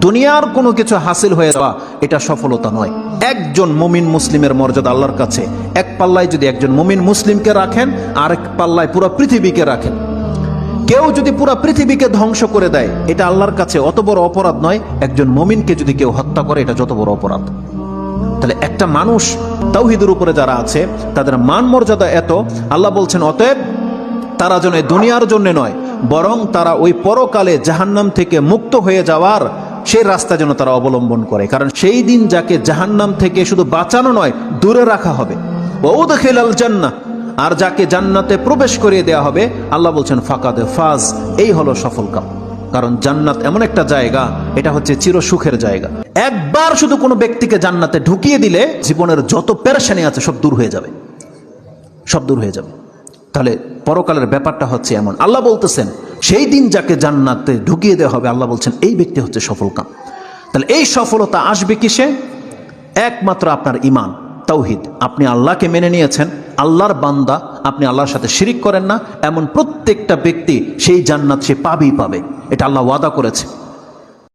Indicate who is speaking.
Speaker 1: দুনিয়ার কোনো কিছু হাসিল হয়ে যাওয়া এটা সফলতা নয়। একজন মুমিন মুসলিমের মর্যাদা আল্লাহর কাছে এক পাল্লায় যদি একজন মুমিন মুসলিমকে রাখেন, আরেক পাল্লায় পুরো পৃথিবীকে রাখেন। কেউ যদি পুরো পৃথিবীকে ধ্বংস করে দেয়, এটা আল্লাহর কাছে অত বড় অপরাধ নয় একজন মুমিনকে যদি কেউ হত্যা করে, এটা যত বড় অপরাধ। তাহলে একটা মানুষ তাওহীদের উপরে যারা আছে তাদের মান মর্যাদা এত, আল্লাহ বলছেন অতএব তারা যেন দুনিয়ার জন্য নয়, বরং তারা ওই পরকালে জাহান্নাম থেকে মুক্ত হয়ে যাওয়ার সেই রাস্তা যেন তারা অবলম্বন করে। কারণ সেই দিন যাকে জাহান্নাম থেকে শুধু বাঁচানো নয়, দূরে রাখা হবে। ওয়াউদখিলাল জান্নাহ, আর যাকে জান্নাতে প্রবেশ করিয়ে দেওয়া হবে, আল্লাহ বলছেন ফাকাদে ফাজ, এই হলো সফল কাম। কারণ জান্নাত এমন একটা জায়গা, এটা হচ্ছে চির সুখের জায়গা। একবার শুধু কোনো ব্যক্তিকে জান্নাতে ঢুকিয়ে দিলে জীবনের যত পেরেশানি আছে সব দূর হয়ে যাবে, সব দূর হয়ে যাবে। তাহলে পরকালের ব্যাপারটা হচ্ছে এমন। আল্লাহ বলতেছেন সেই দিন যাকে জান্নাতে ঢুকিয়ে দেওয়া হবে, আল্লাহ বলছেন এই ব্যক্তি হচ্ছে সফল কাম। তাহলে এই সফলতা আসবে কিসে? একমাত্র আপনার ঈমান, তাওহীদ। আপনি আল্লাহকে মেনে নিয়েছেন, আল্লাহর বান্দা, আপনি আল্লাহর সাথে শিরিক করেন না, এমন প্রত্যেকটা ব্যক্তি সেই জান্নাত সে পাবেই পাবে। এটা আল্লাহ ওয়াদা করেছে।